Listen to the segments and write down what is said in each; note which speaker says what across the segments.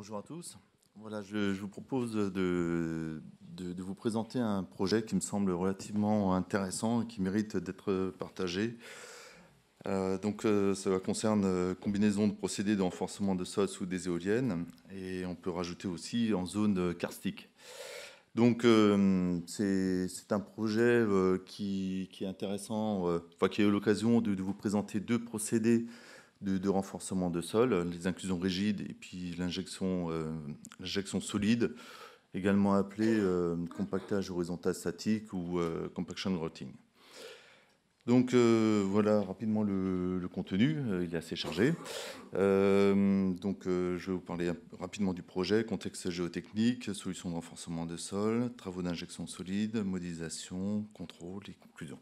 Speaker 1: Bonjour à tous. Voilà, je vous propose de vous présenter un projet qui me semble relativement intéressant et qui mérite d'être partagé. Ça concerne combinaison de procédés de renforcement de sol sous des éoliennes et on peut rajouter aussi en zone karstique. C'est un projet qui est intéressant, qui a eu l'occasion de vous présenter deux procédés de renforcement de sol, les inclusions rigides et puis l'injection solide, également appelée compactage horizontal statique ou compaction routing. Voilà rapidement le contenu, il est assez chargé. Je vais vous parler rapidement du projet, contexte géotechnique, solutions de renforcement de sol, travaux d'injection solide, modélisation, contrôle et conclusion.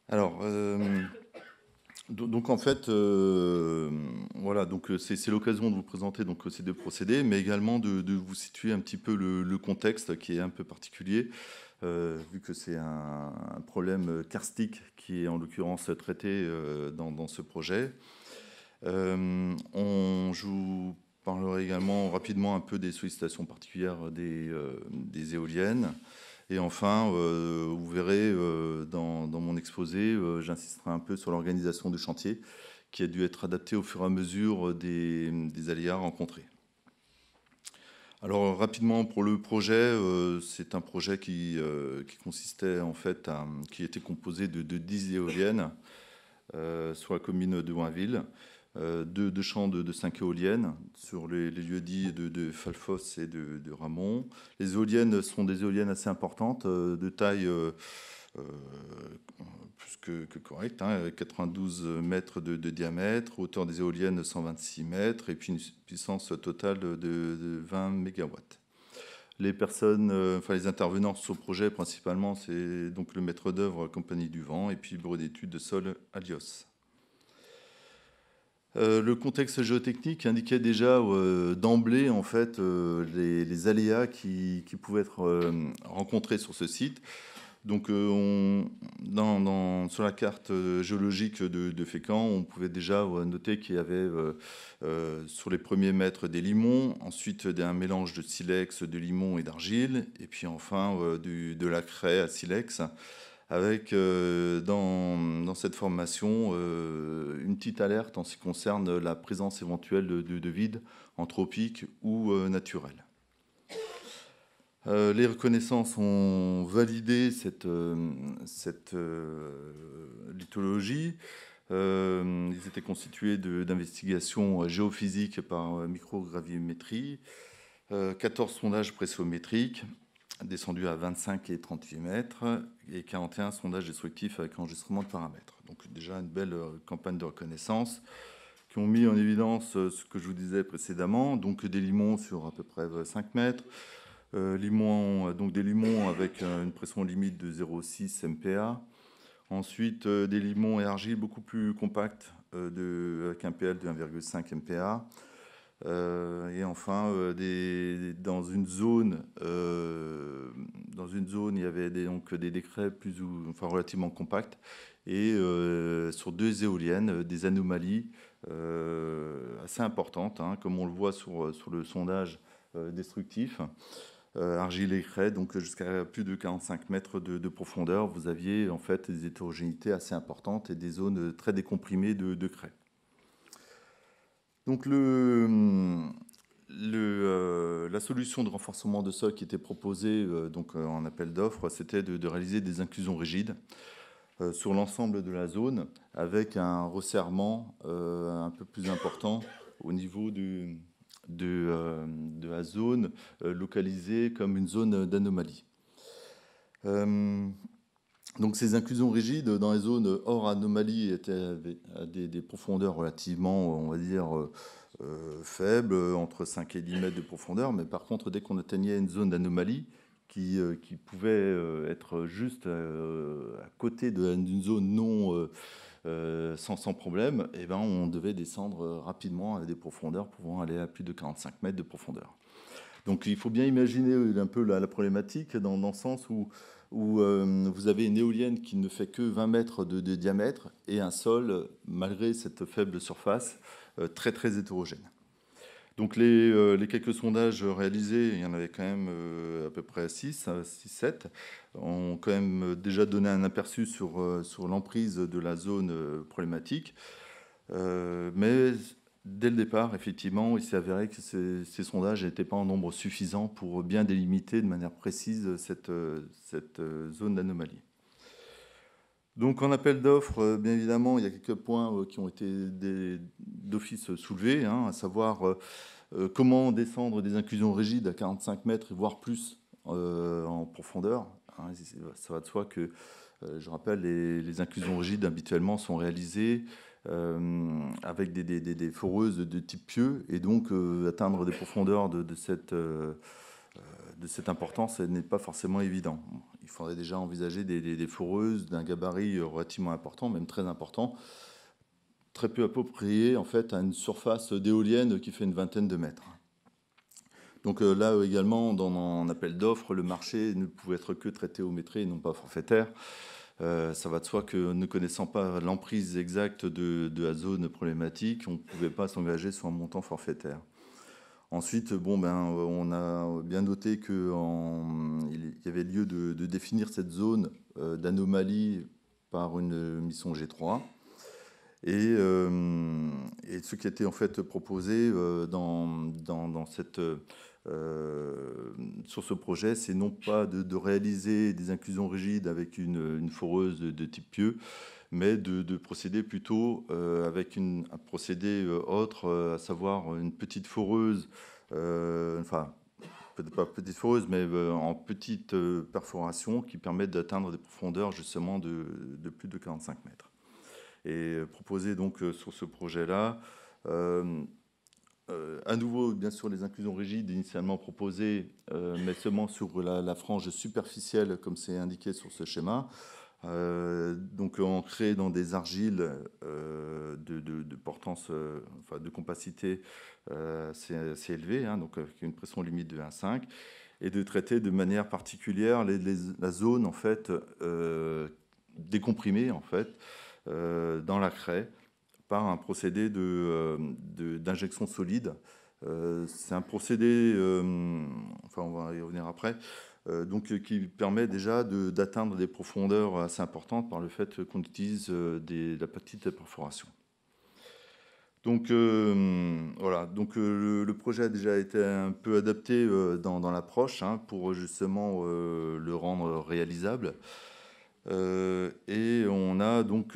Speaker 1: Alors, c'est l'occasion de vous présenter ces deux procédés, mais également de vous situer un petit peu le contexte qui est un peu particulier, vu que c'est un problème karstique qui est en l'occurrence traité dans ce projet. Je vous parlerai également rapidement un peu des sollicitations particulières des éoliennes. Et enfin, vous verrez dans mon exposé, j'insisterai un peu sur l'organisation du chantier qui a dû être adaptée au fur et à mesure des aléas rencontrés. Alors rapidement pour le projet, c'est un projet qui consistait en fait qui était composé de 10 éoliennes sur la commune de Wainville, deux champs de 5 éoliennes sur les lieux dits de Falfos et de Ramon. Les éoliennes sont des éoliennes assez importantes, de taille plus que correcte, avec 92 mètres de diamètre, hauteur des éoliennes 126 mètres, et puis une puissance totale de 20 mégawatts. Les intervenants sur ce projet, principalement, c'est donc le maître d'œuvre Compagnie du Vent, et puis le bureau d'études de sol Alios. Le contexte géotechnique indiquait déjà d'emblée en fait les aléas qui pouvaient être rencontrés sur ce site. Donc, sur la carte géologique de Fécamp, on pouvait déjà noter qu'il y avait sur les premiers mètres des limons, ensuite un mélange de silex, de limon et d'argile, et puis enfin de la craie à silex, avec dans cette formation une petite alerte en ce qui concerne la présence éventuelle de vide anthropique ou naturel. Les reconnaissances ont validé cette lithologie. Ils étaient constitués d'investigations géophysiques par microgravimétrie, 14 sondages pressométriques, descendus à 25 et 38 mètres, et 41 sondages destructifs avec enregistrement de paramètres. Donc déjà une belle campagne de reconnaissance qui ont mis en évidence ce que je vous disais précédemment, donc des limons sur à peu près 5 mètres, des limons avec une pression limite de 0,6 MPa. Ensuite, des limons et argiles beaucoup plus compacts avec un PL de 1,5 MPa. Et enfin, dans une zone, il y avait des décrets relativement compacts. Et sur deux éoliennes, des anomalies assez importantes, comme on le voit sur le sondage destructif. Argile et craie, donc jusqu'à plus de 45 mètres de profondeur, vous aviez en fait des hétérogénéités assez importantes et des zones très décomprimées de craie. Donc la solution de renforcement de sol qui était proposée en appel d'offres, c'était de réaliser des inclusions rigides sur l'ensemble de la zone avec un resserrement un peu plus important au niveau de la zone localisée comme une zone d'anomalie. Donc ces inclusions rigides dans les zones hors anomalie étaient à des profondeurs relativement, on va dire, faibles, entre 5 et 10 mètres de profondeur. Mais par contre, dès qu'on atteignait une zone d'anomalie qui pouvait être juste à côté d'une zone non sans problème, eh ben, on devait descendre rapidement à des profondeurs pouvant aller à plus de 45 mètres de profondeur. Donc il faut bien imaginer un peu la problématique dans le sens où vous avez une éolienne qui ne fait que 20 mètres de diamètre et un sol, malgré cette faible surface, très très hétérogène. Donc les quelques sondages réalisés, il y en avait quand même à peu près 6-7, ont quand même déjà donné un aperçu sur l'emprise de la zone problématique. Mais dès le départ, effectivement, il s'est avéré que ces sondages n'étaient pas en nombre suffisant pour bien délimiter de manière précise cette zone d'anomalie. Donc en appel d'offres, bien évidemment, il y a quelques points qui ont été d'office soulevés, hein, à savoir comment descendre des inclusions rigides à 45 mètres, voire plus en profondeur. Hein, ça va de soi que, je rappelle, les inclusions rigides habituellement sont réalisées avec des foreuses de type pieux, et donc atteindre des profondeurs de cette importance n'est pas forcément évident. Il faudrait déjà envisager des foreuses d'un gabarit relativement important, même très important, très peu approprié en fait à une surface d'éolienne qui fait une vingtaine de mètres. Donc là également, dans un appel d'offres, le marché ne pouvait être que traité au mètre et non pas forfaitaire. Ça va de soi que, ne connaissant pas l'emprise exacte de la zone problématique, on ne pouvait pas s'engager sur un montant forfaitaire. Ensuite, on a bien noté qu'il y avait lieu de définir cette zone d'anomalie par une mission G3. Et ce qui était en fait proposé sur ce projet, c'est non pas de réaliser des inclusions rigides avec une foreuse de type pieux, mais de procéder plutôt avec un procédé autre, à savoir une petite foreuse, enfin, peut-être pas petite foreuse, mais en petite perforation qui permettent d'atteindre des profondeurs justement de plus de 45 mètres. Et proposé donc sur ce projet-là, à nouveau, bien sûr, les inclusions rigides initialement proposées, mais seulement sur la frange superficielle, comme c'est indiqué sur ce schéma. Donc ancré dans des argiles de portance, enfin de compacité assez élevée, hein, donc avec une pression limite de 1,5, et de traiter de manière particulière la zone en fait décomprimée en fait dans la craie par un procédé d'injection solide. C'est un procédé, enfin on va y revenir après, donc qui permet déjà d'atteindre des profondeurs assez importantes par le fait qu'on utilise la petite perforation. Donc voilà, donc le projet a déjà été un peu adapté dans l'approche, hein, pour justement le rendre réalisable. Et on a donc,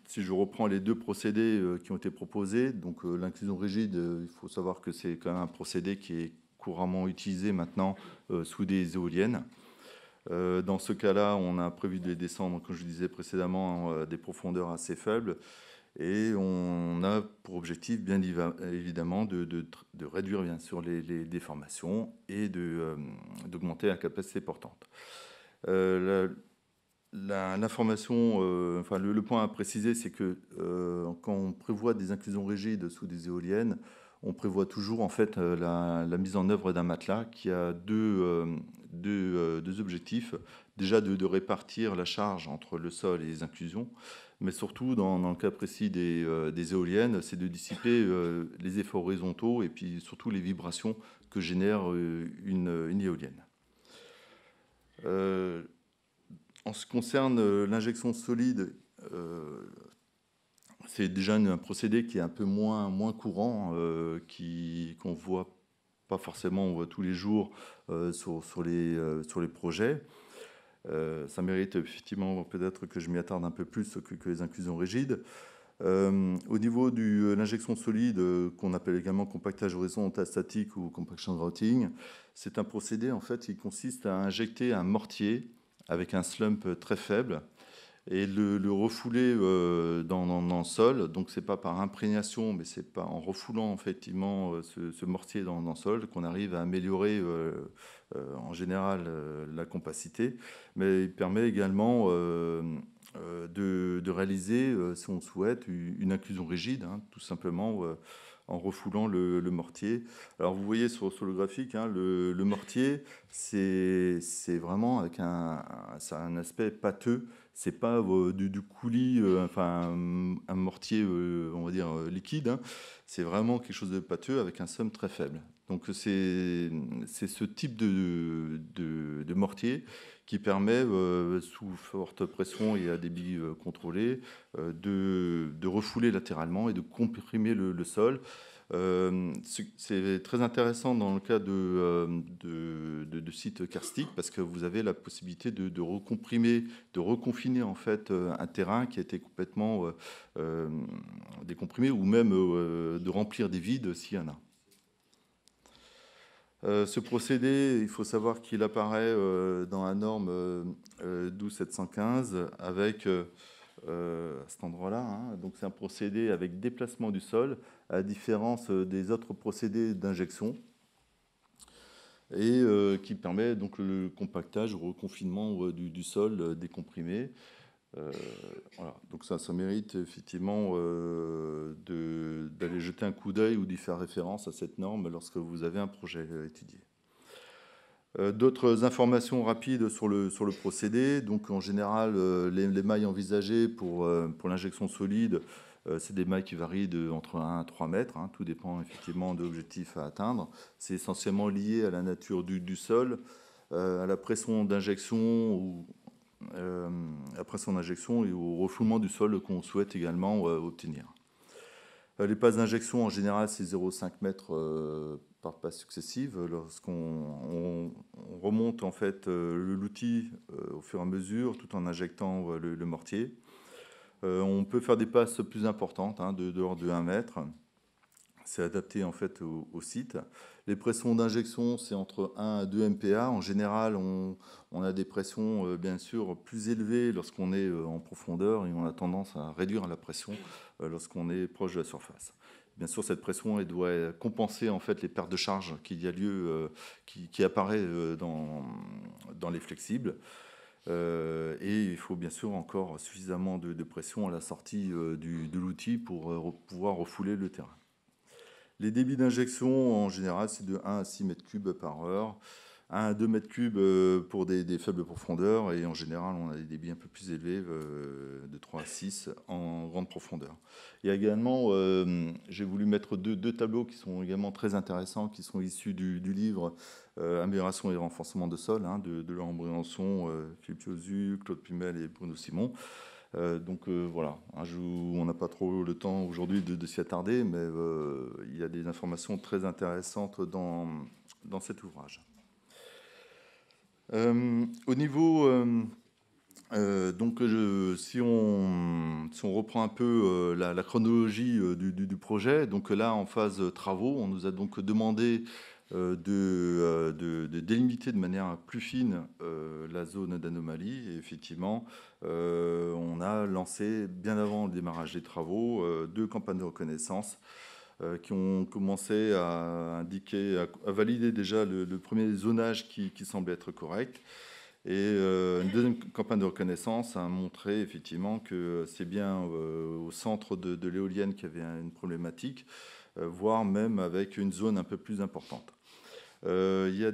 Speaker 1: si je reprends les deux procédés qui ont été proposés, donc l'inclusion rigide, il faut savoir que c'est quand même un procédé qui est couramment utilisé maintenant sous des éoliennes. Dans ce cas-là, on a prévu de les descendre, comme je disais précédemment, à des profondeurs assez faibles. Et on a pour objectif, bien évidemment, de réduire bien sûr les déformations et d'augmenter la capacité portante. L'information, enfin le point à préciser, c'est que quand on prévoit des inclusions rigides sous des éoliennes, on prévoit toujours en fait la mise en œuvre d'un matelas qui a deux objectifs. Déjà de répartir la charge entre le sol et les inclusions, mais surtout dans le cas précis des éoliennes, c'est de dissiper les effets horizontaux et puis surtout les vibrations que génère une éolienne. En ce qui concerne l'injection solide, c'est déjà un procédé qui est un peu moins courant, qu'on voit pas forcément, on voit tous les jours sur les projets. Ça mérite effectivement peut-être que je m'y attarde un peu plus que les inclusions rigides. Au niveau de l'injection solide, qu'on appelle également compactage horizontal statique ou compaction grouting, c'est un procédé en fait qui consiste à injecter un mortier avec un slump très faible et le refouler dans le sol. Donc c'est pas par imprégnation, mais c'est pas en refoulant effectivement ce mortier dans le sol qu'on arrive à améliorer en général la compacité, mais il permet également de réaliser, si on souhaite, une inclusion rigide, hein, tout simplement en refoulant le mortier. Alors vous voyez sur le graphique, hein, le mortier, c'est vraiment avec un aspect pâteux C'est pas du coulis, enfin un mortier, on va dire liquide, hein. C'est vraiment quelque chose de pâteux avec un somme très faible. Donc c'est ce type de mortier qui permet, sous forte pression et à débit contrôlé, de refouler latéralement et de comprimer le sol. C'est très intéressant dans le cas de sites karstiques parce que vous avez la possibilité de recomprimer, de reconfiner en fait un terrain qui a été complètement décomprimé ou même de remplir des vides s'il y en a. Ce procédé, il faut savoir qu'il apparaît dans la norme 12715 avec à cet endroit-là, hein. Donc c'est un procédé avec déplacement du sol, à la différence des autres procédés d'injection, et qui permet donc le compactage ou reconfinement du sol décomprimé. Voilà. Donc ça mérite effectivement d'aller jeter un coup d'œil ou d'y faire référence à cette norme lorsque vous avez un projet étudié. D'autres informations rapides sur le procédé. Donc, en général, les mailles envisagées pour l'injection solide, c'est des mailles qui varient entre 1 à 3 mètres. Hein, tout dépend effectivement de l'objectif à atteindre. C'est essentiellement lié à la nature du sol, à la pression d'injection et au refoulement du sol qu'on souhaite également obtenir. Les passes d'injection, en général, c'est 0,5 mètres par passe successive. Lorsqu'on remonte en fait l'outil au fur et à mesure, tout en injectant le mortier. On peut faire des passes plus importantes, hein, de l'ordre de 1 mètre. C'est adapté en fait au site. Les pressions d'injection, c'est entre 1 à 2 MPa. En général, on a des pressions bien sûr plus élevées lorsqu'on est en profondeur et on a tendance à réduire la pression lorsqu'on est proche de la surface. Bien sûr, cette pression elle doit compenser en fait les pertes de charge qu'il y a lieu, qui apparaît dans les flexibles. Et il faut bien sûr encore suffisamment de pression à la sortie de l'outil pour pouvoir refouler le terrain. Les débits d'injection, en général, c'est de 1 à 6 mètres cubes par heure, 1 à 2 mètres cubes pour des faibles profondeurs, et en général, on a des débits un peu plus élevés, de 3 à 6 en grande profondeur. Il y a également, j'ai voulu mettre deux tableaux qui sont également très intéressants, qui sont issus du livre Amélioration et renforcement de sol, hein, de Laurent Briançon, Philippe Chiozu, Claude Pumel et Bruno Simon. Donc voilà, hein, on n'a pas trop le temps aujourd'hui de s'y attarder, mais il y a des informations très intéressantes dans cet ouvrage. Au niveau, donc si on reprend un peu la chronologie du projet, donc là en phase travaux, on nous a donc demandé de délimiter de manière plus fine la zone d'anomalie. Et effectivement, on a lancé, bien avant le démarrage des travaux, 2 campagnes de reconnaissance qui ont commencé à indiquer, à valider déjà le premier zonage qui semblait être correct. Et une deuxième campagne de reconnaissance a montré effectivement que c'est bien au centre de l'éolienne qu'il y avait une problématique, voire même avec une zone un peu plus importante. Il y a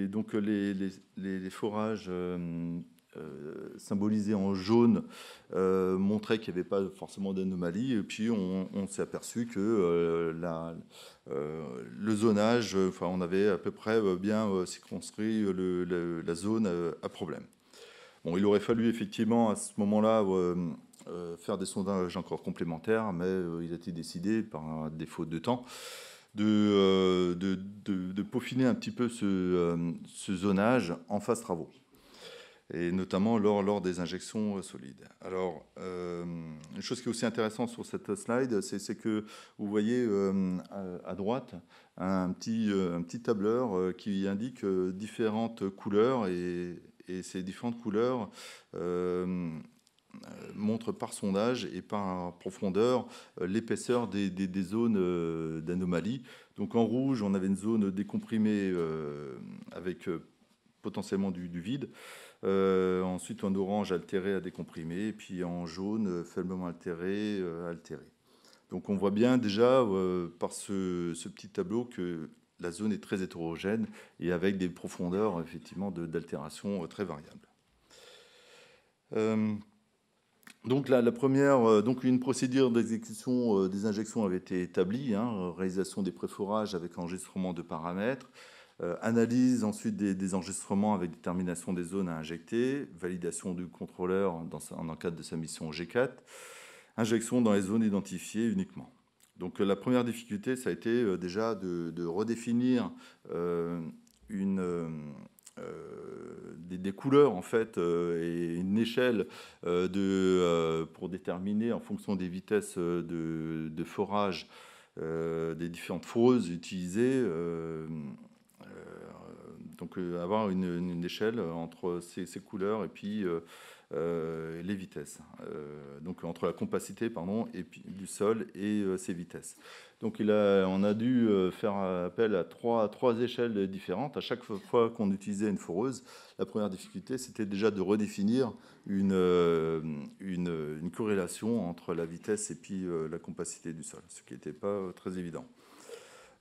Speaker 1: donc les forages symbolisés en jaune montraient qu'il n'y avait pas forcément d'anomalie. Et puis on s'est aperçu que le zonage, enfin, on avait à peu près bien circonscrit la zone à problème. Bon, il aurait fallu effectivement à ce moment-là faire des sondages encore complémentaires, mais il a été décidé par défaut de temps de peaufiner un petit peu ce zonage en phase travaux, et notamment lors des injections solides. Alors, une chose qui est aussi intéressante sur cette slide, c'est que vous voyez à droite un petit tableur qui indique différentes couleurs, et ces différentes couleurs montre par sondage et par profondeur l'épaisseur des zones d'anomalie. Donc en rouge, on avait une zone décomprimée avec potentiellement du vide. Ensuite, en orange, altéré à décomprimé. Et puis en jaune, faiblement altéré, altéré. Donc on voit bien déjà par ce petit tableau que la zone est très hétérogène et avec des profondeurs effectivement d'altération très variables. Donc la première, donc une procédure d'exécution des injections avait été établie, hein, réalisation des préforages avec enregistrement de paramètres, analyse ensuite des enregistrements avec détermination des zones à injecter, validation du contrôleur dans le cadre de sa mission G4, injection dans les zones identifiées uniquement. Donc la première difficulté, ça a été déjà de redéfinir une, des couleurs en fait et une échelle pour déterminer en fonction des vitesses de forage des différentes foreuses utilisées. Donc avoir une échelle entre ces couleurs et puis les vitesses. Donc entre la compacité pardon, et puis, du sol et ses vitesses. Donc on a dû faire appel à trois échelles différentes. À chaque fois qu'on utilisait une foreuse, la première difficulté, c'était déjà de redéfinir une corrélation entre la vitesse et puis la compacité du sol, ce qui n'était pas très évident.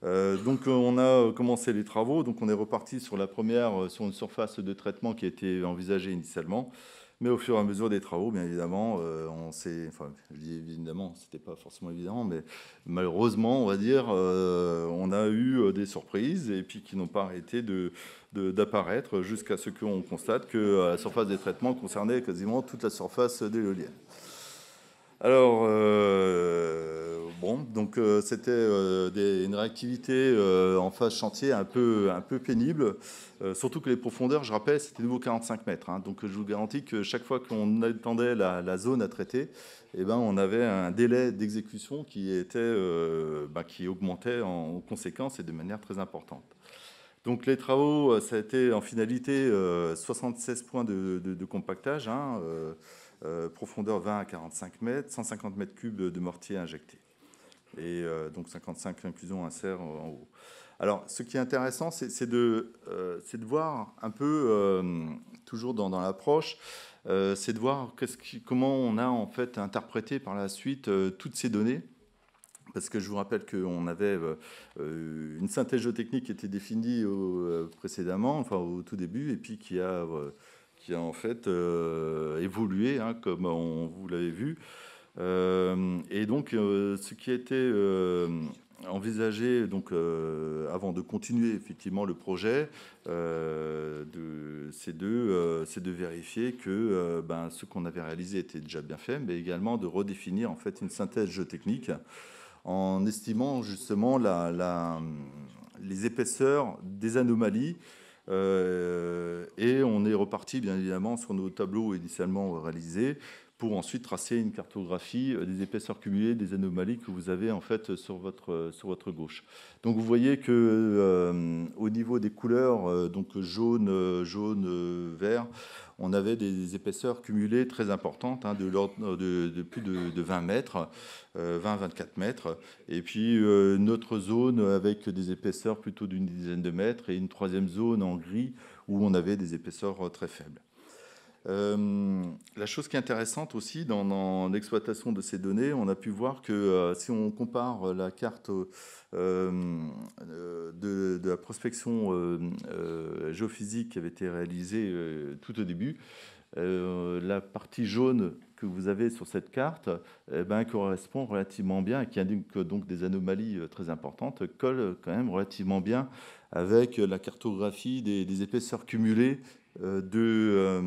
Speaker 1: Donc on a commencé les travaux, donc on est reparti sur la première, sur une surface de traitement qui a été envisagée initialement, mais au fur et à mesure des travaux, bien évidemment, on s'est, enfin je dis évidemment, c'était pas forcément évident, mais malheureusement, on va dire, on a eu des surprises et puis qui n'ont pas arrêté d'apparaître jusqu'à ce qu'on constate que la surface des traitements concernait quasiment toute la surface de l'éolienne. Alors, bon, donc c'était une réactivité en phase chantier un peu pénible, surtout que les profondeurs, je rappelle, c'était nouveau 45 mètres. Hein, donc je vous garantis que chaque fois qu'on attendait la zone à traiter, eh ben, on avait un délai d'exécution qui augmentait en conséquence et de manière très importante. Donc les travaux, ça a été en finalité 76 points de compactage, hein, profondeur 20 à 45 mètres, 150 mètres cubes de mortier injecté. Et donc 55 inclusions insert en haut. Alors ce qui est intéressant, c'est de voir un peu, toujours dans l'approche, c'est de voir comment on a en fait interprété par la suite toutes ces données. Parce que je vous rappelle qu'on avait une synthèse géotechnique qui était définie précédemment, enfin au tout début, et puis qui a en fait évolué, hein, comme vous l'avez vu. Et donc, ce qui a été envisagé donc, avant de continuer effectivement le projet, c'est de vérifier que ce qu'on avait réalisé était déjà bien fait, mais également de redéfinir en fait une synthèse géotechnique en estimant justement les épaisseurs des anomalies. Et on est reparti bien évidemment sur nos tableaux initialement réalisés pour ensuite tracer une cartographie des épaisseurs cumulées des anomalies que vous avez en fait sur votre gauche. Donc vous voyez que au niveau des couleurs, donc jaune, vert, on avait des épaisseurs cumulées très importantes, hein, de l'ordre de plus de 20 mètres, 20-24 mètres. Et puis une autre zone avec des épaisseurs plutôt d'une dizaine de mètres et une troisième zone en gris où on avait des épaisseurs très faibles. La chose qui est intéressante aussi dans l'exploitation de ces données, on a pu voir que si on compare la carte de la prospection géophysique qui avait été réalisée tout au début, la partie jaune que vous avez sur cette carte correspond relativement bien, et qui indique donc des anomalies très importantes, colle quand même relativement bien avec la cartographie des épaisseurs cumulées des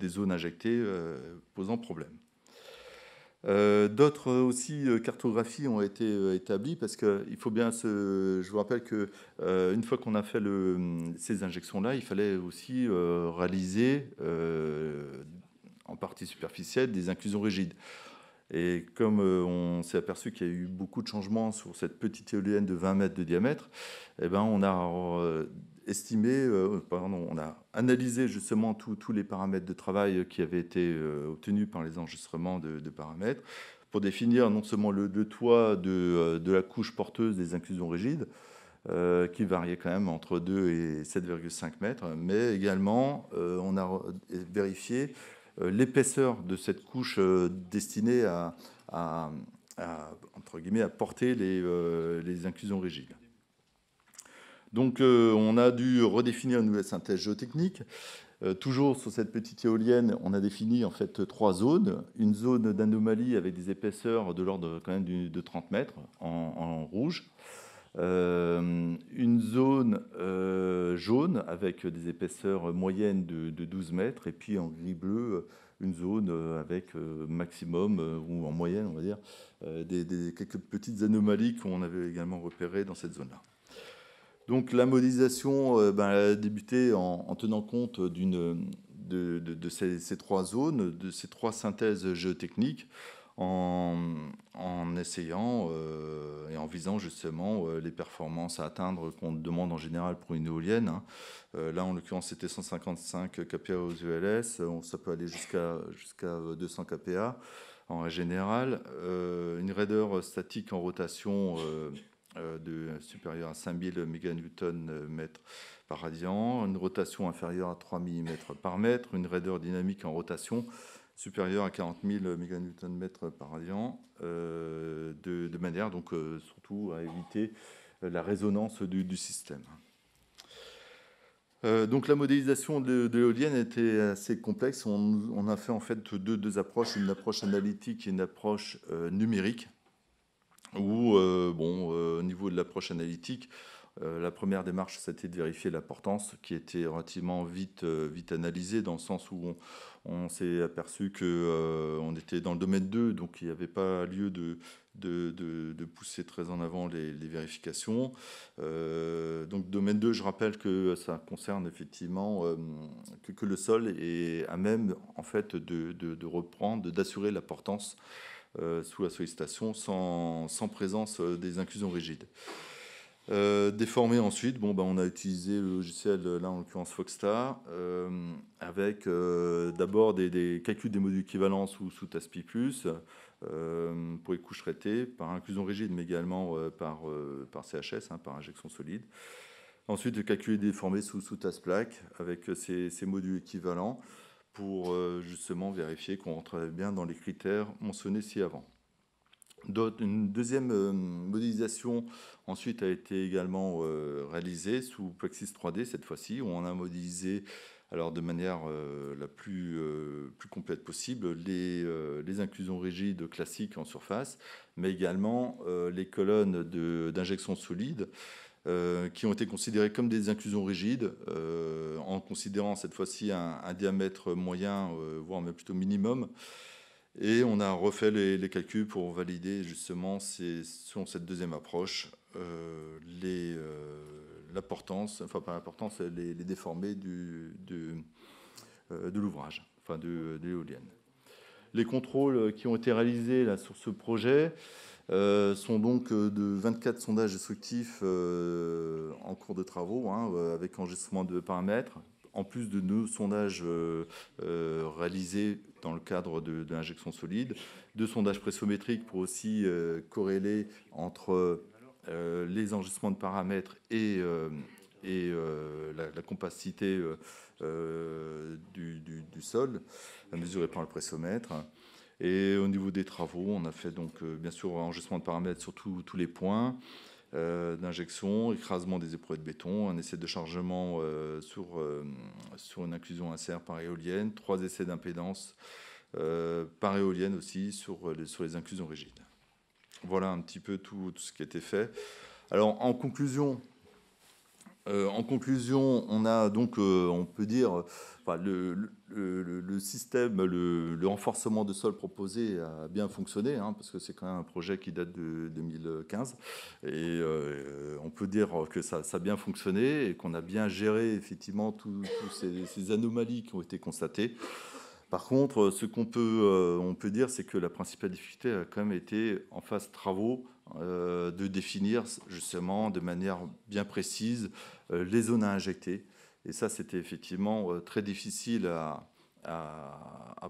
Speaker 1: zones injectées posant problème. D'autres aussi cartographies ont été établies parce qu'il faut bien je vous rappelle que une fois qu'on a fait ces injections-là, il fallait aussi réaliser en partie superficielle des inclusions rigides. Et comme on s'est aperçu qu'il y a eu beaucoup de changements sur cette petite éolienne de 20 mètres de diamètre, eh ben on a on a analysé justement tous les paramètres de travail qui avaient été obtenus par les enregistrements de paramètres pour définir non seulement le toit de la couche porteuse des inclusions rigides, qui variait quand même entre 2 et 7,5 mètres, mais également on a vérifié l'épaisseur de cette couche destinée entre guillemets, à porter les inclusions rigides. Donc on a dû redéfinir une nouvelle synthèse géotechnique Toujours sur cette petite éolienne, on a défini en fait 3 zones. Une zone d'anomalie avec des épaisseurs de l'ordre quand même de 30 mètres en rouge. Une zone jaune avec des épaisseurs moyennes de 12 mètres. Et puis en gris-bleu, une zone avec maximum, ou en moyenne, on va dire, quelques petites anomalies qu'on avait également repérées dans cette zone-là. Donc la modélisation a débuté en tenant compte de ces 3 zones, de ces 3 synthèses géotechniques, en essayant et en visant justement les performances à atteindre qu'on demande en général pour une éolienne. Là, en l'occurrence, c'était 155 kPa aux ELS. Ça peut aller jusqu'à 200 kPa en général. Une raideur statique en rotation supérieure à 5000 MN/m par radian, une rotation inférieure à 3 mm par mètre, une raideur dynamique en rotation supérieure à 40 000 MN/m par radian, de manière donc surtout à éviter la résonance du système. Donc la modélisation de l'éolienne était assez complexe. On a fait en fait deux approches, une approche analytique et une approche numérique. Où, au niveau de l'approche analytique, la première démarche, c'était de vérifier la portance, qui était relativement vite analysée, dans le sens où on s'est aperçu qu'on était dans le domaine 2, donc il n'y avait pas lieu de pousser très en avant les vérifications. Donc domaine 2, je rappelle que ça concerne effectivement que le sol est à même en fait de reprendre, d'assurer la portance sous la sollicitation sans présence des inclusions rigides. Déformé ensuite, on a utilisé le logiciel, là en l'occurrence Foxstar, avec d'abord des calculs des modules équivalents sous TASPI+, pour les couches traitées, par inclusion rigide, mais également par CHS, par injection solide. Ensuite, calculer et déformer sous TASPLAC, avec ces modules équivalents, pour justement vérifier qu'on rentrait bien dans les critères mentionnés ci-avant. Une deuxième modélisation ensuite a été également réalisée sous Plexis 3D cette fois-ci, où on a modélisé alors de manière la plus complète possible les inclusions rigides classiques en surface, mais également les colonnes d'injection solide qui ont été considérées comme des inclusions rigides, en considérant cette fois-ci un diamètre moyen, voire même plutôt minimum. Et on a refait les calculs pour valider justement, selon cette deuxième approche, la portance, enfin pas l'importance, les déformés de l'ouvrage, enfin de l'éolienne. Les contrôles qui ont été réalisés là, sur ce projet sont donc de 24 sondages destructifs en cours de travaux, avec enregistrement de paramètres, en plus de nos sondages réalisés dans le cadre de l'injection solide, 2 sondages pressométriques pour aussi corréler entre les enregistrements de paramètres et la compacité du sol, mesurée par le pressomètre. Et au niveau des travaux, on a fait donc bien sûr enregistrement de paramètres sur tous les points d'injection, écrasement des éprouvettes de béton, un essai de chargement sur une inclusion insert par éolienne, 3 essais d'impédance par éolienne aussi sur les inclusions rigides. Voilà un petit peu tout ce qui a été fait. Alors en conclusion, on a donc, on peut dire, le système, le renforcement de sol proposé a bien fonctionné, parce que c'est quand même un projet qui date de 2015. Et on peut dire que ça a bien fonctionné et qu'on a bien géré effectivement tous ces anomalies qui ont été constatées. Par contre, ce qu'on peut dire, c'est que la principale difficulté a quand même été, en phase travaux, de définir justement de manière bien précise les zones à injecter. Et ça, c'était effectivement très difficile à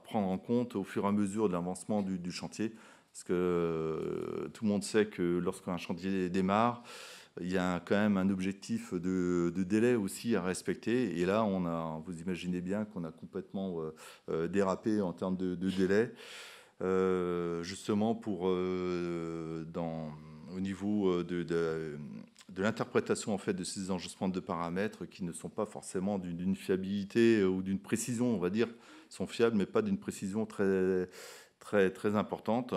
Speaker 1: prendre en compte au fur et à mesure de l'avancement du chantier. Parce que tout le monde sait que lorsqu'un chantier démarre, il y a quand même un objectif de délai aussi à respecter. Et là, vous imaginez bien qu'on a complètement dérapé en termes de délai, justement au niveau l'interprétation en fait de ces enregistrements de paramètres qui ne sont pas forcément d'une fiabilité ou d'une précision, on va dire, sont fiables, mais pas d'une précision très importante.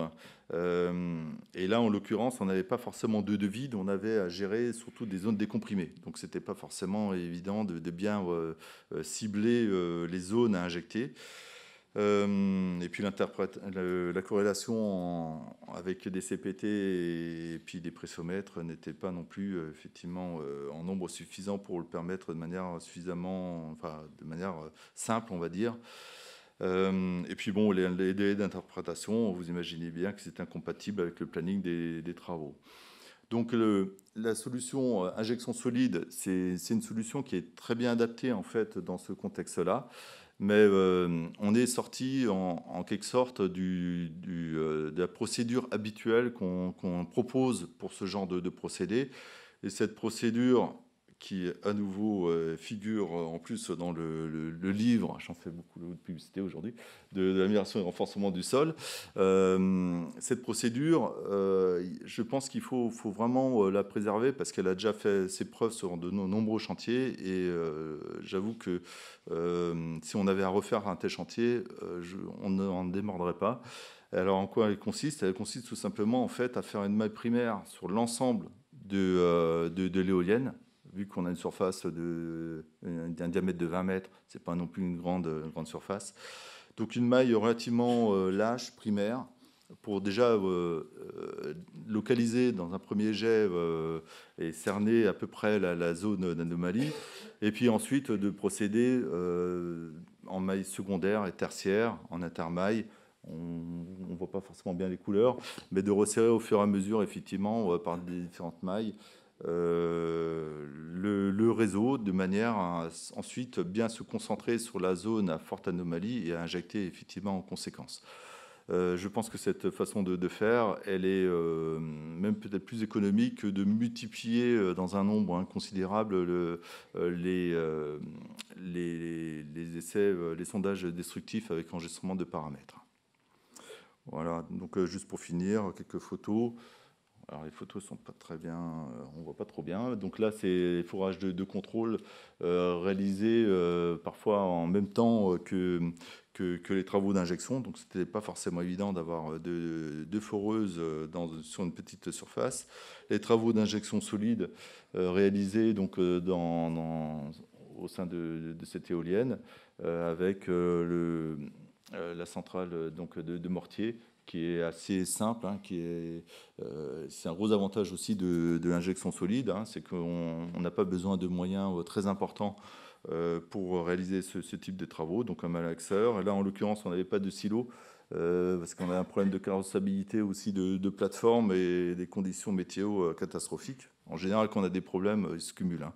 Speaker 1: Et là, en l'occurrence, on n'avait pas forcément de vide, on avait à gérer surtout des zones décomprimées. Donc, c'était pas forcément évident de bien cibler les zones à injecter. Et puis la corrélation avec des CPT et puis des pressomètres n'était pas non plus effectivement en nombre suffisant pour le permettre de manière de manière simple, on va dire. Et puis bon, les délais d'interprétation, vous imaginez bien que c'est incompatible avec le planning des travaux. Donc la solution injection solide, c'est une solution qui est très bien adaptée en fait dans ce contexte-là. Mais on est sorti en quelque sorte de la procédure habituelle qu'on propose pour ce genre de procédé. Et cette procédure qui, à nouveau, figure en plus dans le livre, j'en fais beaucoup de publicité aujourd'hui, de l'amélioration et renforcement du sol. Cette procédure, je pense qu'il faut vraiment la préserver parce qu'elle a déjà fait ses preuves sur de nombreux chantiers. Et j'avoue que si on avait à refaire un tel chantier, on n'en démordrait pas. Alors, en quoi elle consiste? Elle consiste tout simplement en fait, à faire une maille primaire sur l'ensemble de l'éolienne. Vu qu'on a une surface d'un diamètre de 20 mètres, ce n'est pas non plus une grande surface. Donc une maille relativement lâche, primaire, pour déjà localiser dans un premier jet et cerner à peu près la zone d'anomalie. Et puis ensuite de procéder en maille secondaire et tertiaire, en intermaille. On ne voit pas forcément bien les couleurs, mais de resserrer au fur et à mesure, effectivement, par des différentes mailles, le réseau de manière à ensuite bien se concentrer sur la zone à forte anomalie et à injecter effectivement en conséquence. Je pense que cette façon de faire, elle est même peut-être plus économique que de multiplier dans un nombre inconsidérable les essais, les sondages destructifs avec enregistrement de paramètres. Voilà, donc juste pour finir, quelques photos. Alors les photos sont pas très bien, on voit pas trop bien. Donc là, c'est les fourrages de contrôle réalisés parfois en même temps que les travaux d'injection. Donc c'était pas forcément évident d'avoir deux foreuses sur une petite surface. Les travaux d'injection solide réalisés donc au sein de cette éolienne avec la centrale donc de mortier, qui est assez simple, hein, c'est un gros avantage aussi de l'injection solide, hein, c'est qu'on n'a pas besoin de moyens très importants pour réaliser ce type de travaux, donc un malaxeur. Et là, en l'occurrence, on n'avait pas de silo, parce qu'on a un problème de carrossabilité aussi de plateforme et des conditions météo catastrophiques. En général, quand on a des problèmes, ils se cumulent, hein.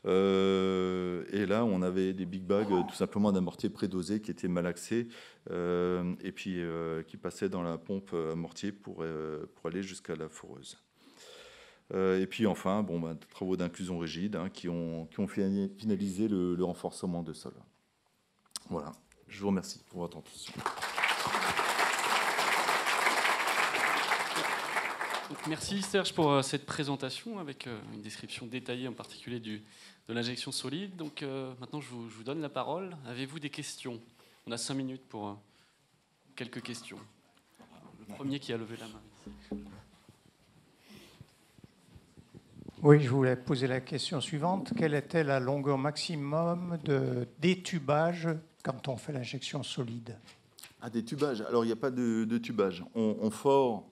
Speaker 1: Et là, on avait des big bags, tout simplement d'un mortier prédosé qui était malaxé et puis qui passait dans la pompe à mortier pour aller jusqu'à la foreuse. Et puis enfin, travaux d'inclusion rigide, hein, qui ont finalisé le renforcement de sol. Voilà, je vous remercie pour votre attention.
Speaker 2: Donc, merci Serge pour cette présentation avec une description détaillée en particulier de l'injection solide. Donc maintenant je vous donne la parole. Avez-vous des questions? On a 5 minutes pour quelques questions. Le premier qui a levé la main ici.
Speaker 3: Oui, je voulais poser la question suivante. Quelle était la longueur maximum d'étubage quand on fait l'injection solide?
Speaker 1: Ah, des tubages. Alors, il n'y a pas de tubage. On fore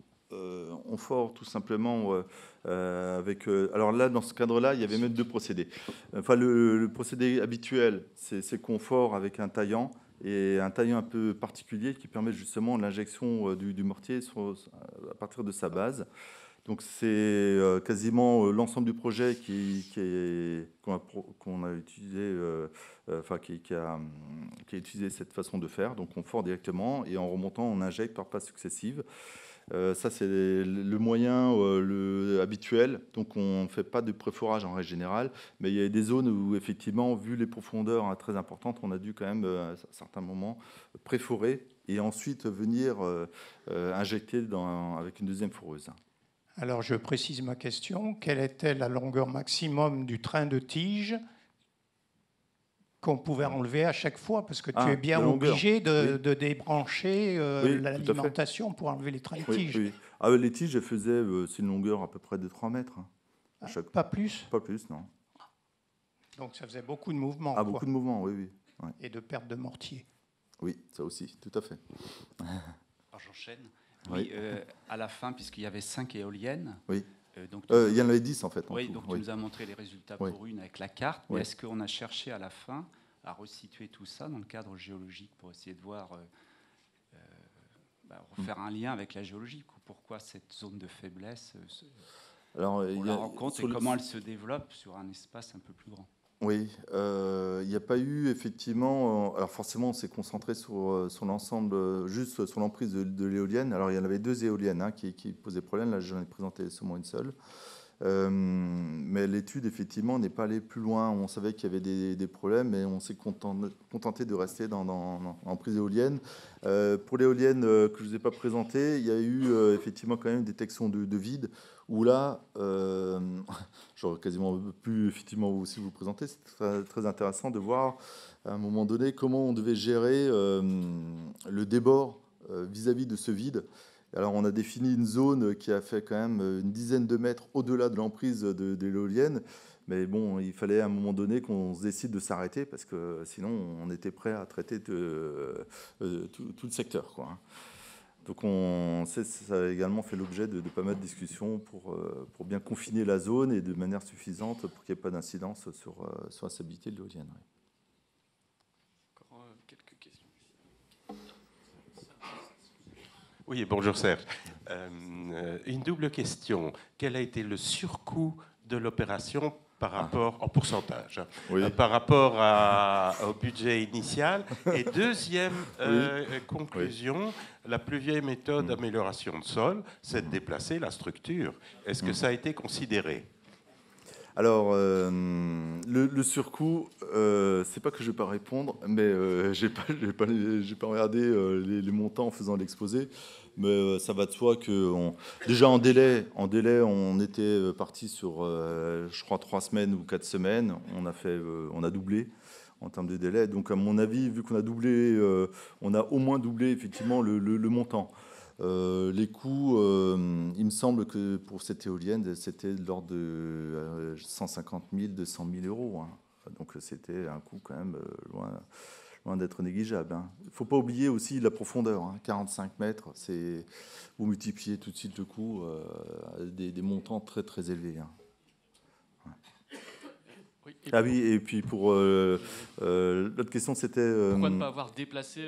Speaker 1: tout simplement avec... alors là, dans ce cadre-là, il y avait même 2 procédés. Enfin, le procédé habituel, c'est qu'on fore avec un taillant, et un taillant un peu particulier qui permet justement l'injection du mortier à partir de sa base. Donc c'est quasiment l'ensemble du projet qu'on a utilisé, qui a utilisé cette façon de faire. Donc on fore directement et en remontant, on injecte par passes successives. Ça, c'est le moyen habituel. Donc on ne fait pas de préforage en règle générale, mais il y a des zones où effectivement, vu les profondeurs très importantes, on a dû quand même à certains moments préforer et ensuite venir injecter avec une deuxième foreuse.
Speaker 3: Alors, je précise ma question. Quelle était la longueur maximum du train de tige qu'on pouvait enlever à chaque fois? Parce que tu es bien obligé de débrancher l'alimentation pour enlever les trains de tige.
Speaker 1: Oui. Les tiges, elles faisaient c'est une longueur à peu près de 3 mètres.
Speaker 3: Pas plus?
Speaker 1: Pas plus, non.
Speaker 3: Donc ça faisait beaucoup de mouvements.
Speaker 1: Beaucoup de mouvements, oui. Ouais.
Speaker 3: Et de perte de mortier.
Speaker 1: Oui, ça aussi, tout à fait.
Speaker 4: Alors j'enchaîne. Oui, à la fin, puisqu'il y avait 5 éoliennes.
Speaker 1: Oui. Il y en avait 10 en fait.
Speaker 4: Oui, donc tu nous as montré les résultats pour une avec la carte. Mais est-ce qu'on a cherché à la fin à resituer tout ça dans le cadre géologique pour essayer de voir, refaire un lien avec la géologie? Pourquoi cette zone de faiblesse on la rencontre et comment elle se développe sur un espace un peu plus grand?
Speaker 1: Oui, il n'y a pas eu effectivement. Alors forcément, on s'est concentré sur l'ensemble, juste sur l'emprise de l'éolienne. Alors il y en avait 2 éoliennes qui posaient problème. Là, j'en ai présenté seulement une seule. Mais l'étude, effectivement, n'est pas allée plus loin. On savait qu'il y avait des problèmes, mais on s'est contenté de rester dans l'emprise éolienne. Pour l'éolienne que je ne vous ai pas présentée, il y a eu effectivement quand même une détection de vide, où là, j'aurais quasiment pu effectivement aussi vous présenter. C'est très, très intéressant de voir à un moment donné comment on devait gérer le débord vis-à-vis de ce vide. Alors, on a défini une zone qui a fait quand même une dizaine de mètres au-delà de l'emprise de l'éolienne. Mais bon, il fallait à un moment donné qu'on se décide de s'arrêter parce que sinon, on était prêt à traiter tout le secteur, quoi. Donc, ça a également fait l'objet de pas mal de discussions pour bien confiner la zone et de manière suffisante pour qu'il n'y ait pas d'incidence sur la stabilité de l'éolienne.
Speaker 2: Encore quelques questions.
Speaker 5: Oui, bonjour Serge. Une double question. Quel a été le surcoût de l'opération par rapport, en pourcentage, par rapport au budget initial? Et deuxième conclusion, la plus vieille méthode d'amélioration de sol, c'est de déplacer la structure. Est-ce que ça a été considéré?
Speaker 1: Alors, le surcoût, c'est pas que je vais pas répondre, mais j'ai pas regardé les montants en faisant l'exposé, mais ça va de soi que déjà en délai, on était parti sur, je crois 3 semaines ou 4 semaines. On a doublé en termes de délai. Donc, à mon avis, vu qu'on a doublé, on a au moins doublé effectivement le montant. Les coûts, il me semble que pour cette éolienne, c'était de l'ordre de 150 000, 200 000 euros. Donc c'était un coût quand même loin d'être négligeable. Il ne faut pas oublier aussi la profondeur. 45 mètres, vous multipliez tout de suite le coût des montants très très élevés. Oui, et puis pour l'autre question, c'était...
Speaker 2: Pourquoi ne pas avoir déplacé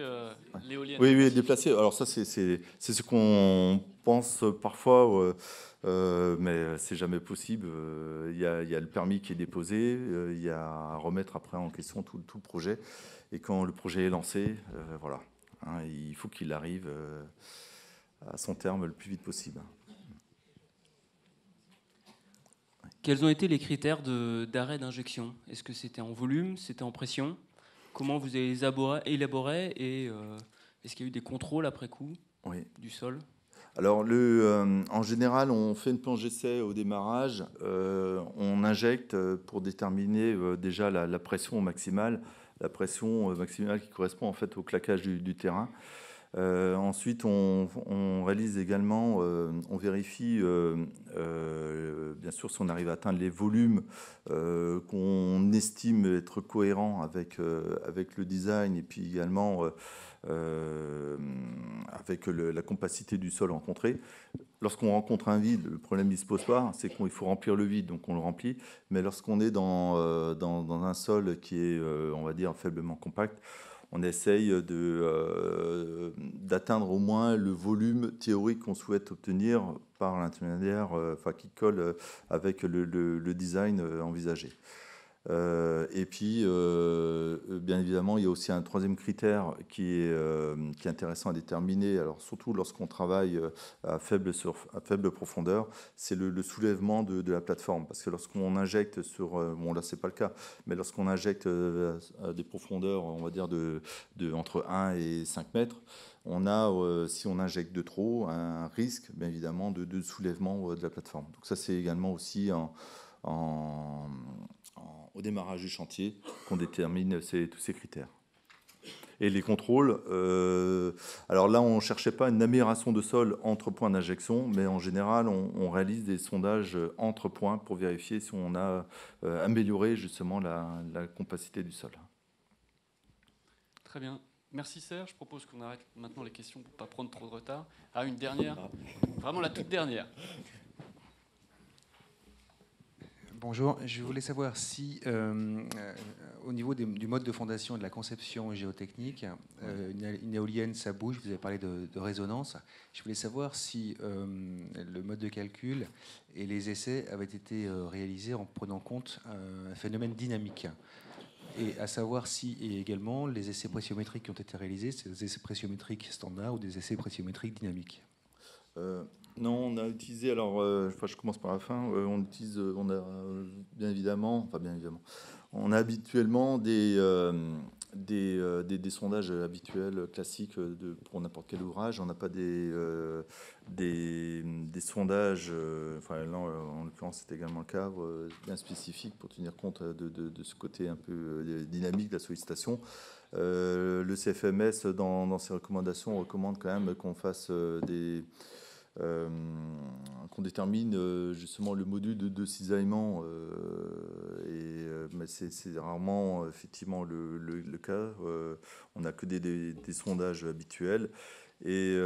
Speaker 2: l'éolienne?
Speaker 1: Oui, déplacé. Alors ça, c'est ce qu'on pense parfois, mais c'est jamais possible. Il y a le permis qui est déposé, il y a à remettre après en question tout le projet. Et quand le projet est lancé, voilà, il faut qu'il arrive à son terme le plus vite possible.
Speaker 6: Quels ont été les critères d'arrêt d'injection? Est-ce que c'était en volume, c'était en pression? Comment vous avez élaboré et est-ce qu'il y a eu des contrôles après coup du sol?
Speaker 1: Alors, en général, on fait une planche d'essai au démarrage. On injecte pour déterminer déjà la pression maximale, qui correspond en fait au claquage du terrain. Ensuite, on réalise également, on vérifie bien sûr si on arrive à atteindre les volumes qu'on estime être cohérents avec le design et puis également avec la compacité du sol rencontré. Lorsqu'on rencontre un vide, le problème ne se pose pas, c'est qu'il faut remplir le vide, donc on le remplit. Mais lorsqu'on est dans un sol qui est, on va dire, faiblement compact, on essaye d'atteindre au moins le volume théorique qu'on souhaite obtenir par l'intermédiaire, qui colle avec le design envisagé. Et puis, bien évidemment, il y a aussi un troisième critère qui est intéressant à déterminer, alors surtout lorsqu'on travaille à faible profondeur, c'est le soulèvement de la plateforme. Parce que lorsqu'on injecte bon là, c'est pas le cas, mais lorsqu'on injecte à des profondeurs, on va dire, entre 1 et 5 mètres, on a, si on injecte de trop, un risque, bien évidemment, de soulèvement de la plateforme. Donc ça, c'est également aussi au démarrage du chantier qu'on détermine tous ces critères. Et les contrôles, alors là, on ne cherchait pas une amélioration de sol entre points d'injection, mais en général, on réalise des sondages entre points pour vérifier si on a amélioré justement la compacité du sol.
Speaker 2: Très bien. Merci Serge. Je propose qu'on arrête maintenant les questions pour ne pas prendre trop de retard. Ah, une dernière. Vraiment la toute dernière.
Speaker 7: Bonjour, je voulais savoir si, au niveau du mode de fondation et de la conception géotechnique, une éolienne, ça bouge, vous avez parlé de résonance. Je voulais savoir si le mode de calcul et les essais avaient été réalisés en prenant en compte un phénomène dynamique. Et à savoir si, et également, les essais pressiométriques qui ont été réalisés, c'est des essais pressiométriques standards ou des essais pressiométriques dynamiques.
Speaker 1: Non, on a utilisé, alors je commence par la fin, on a bien évidemment, on a habituellement des sondages habituels, classiques pour n'importe quel ouvrage. On n'a pas des sondages, là en l'occurrence c'est également le cas, bien spécifiques pour tenir compte de ce côté un peu dynamique de la sollicitation. Le CFMS, dans ses recommandations, recommande quand même qu'on fasse qu'on détermine justement le module de cisaillement, mais c'est rarement effectivement le cas. On n'a que des sondages habituels. Et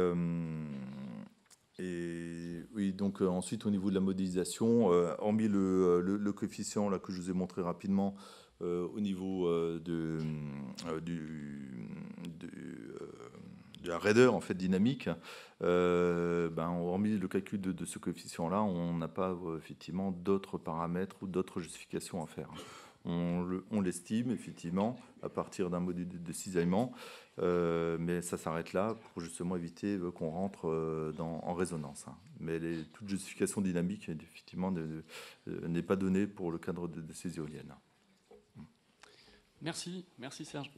Speaker 1: oui, donc ensuite au niveau de la modélisation, hormis le coefficient là que je vous ai montré rapidement, au niveau de la raideur en fait dynamique, hormis le calcul de ce coefficient-là, on n'a pas effectivement d'autres paramètres ou d'autres justifications à faire. On l'estime effectivement à partir d'un module de cisaillement, mais ça s'arrête là pour justement éviter qu'on rentre en résonance. Mais toute justification dynamique effectivement n'est pas donnée pour le cadre de ces éoliennes.
Speaker 2: Merci Serge.